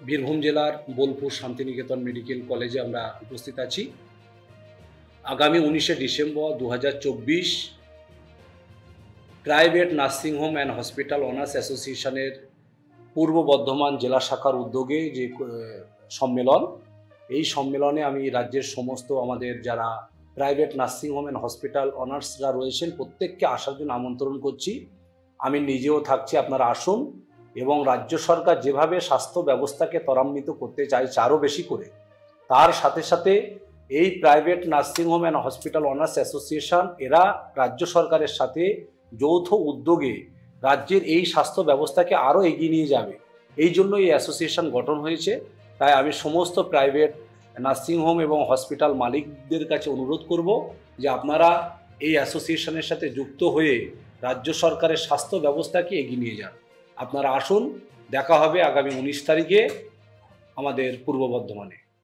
বীরভূম জেলার বোলপুর শান্তিনিকেতন মেডিকেল কলেজে আমরা উপস্থিত আছি। আগামী 19শে December 2024 private nursing home and hospital owners অ্যাসোসিয়েশনের পূর্ব বর্ধমান জেলা শাখার উদ্যোগে যে সম্মেলন, এই সম্মেলনে আমি রাজ্যের সমস্ত আমাদের যারা private nursing home and hospital অনার্সরা রয়েছেন প্রত্যেককে আসার জন্য আমন্ত্রণ করছি। আমি নিজেও থাকছি, আপনারা আসুন। এবং রাজ্য সরকার যেভাবে স্বাস্থ্য ব্যবস্থাকে ত্বরান্বিত করতে চাইছে আরও বেশি করে, তার সাথে সাথে এই private nursing home and hospital honours association এরা রাজ্য সরকারের সাথে যৌথ উদ্যোগে রাজ্যের এই স্বাস্থ্য ব্যবস্থাকে আরও এগিয়ে নিয়ে যাবে, এই জন্য এই অ্যাসোসিয়েশন গঠন হয়েছে। তাই আমি সমস্ত প্রাইভেট নার্সিং হোম এবং হসপিটাল মালিকদের কাছে অনুরোধ করব যে আপনারা এই অ্যাসোসিয়েশনের সাথে যুক্ত হয়ে রাজ্য সরকারের স্বাস্থ্য ব্যবস্থাকে এগিয়ে নিয়ে যান। আপনারা আসুন, দেখা হবে আগামী 19 তারিখে আমাদের পূর্ব বর্ধমানে।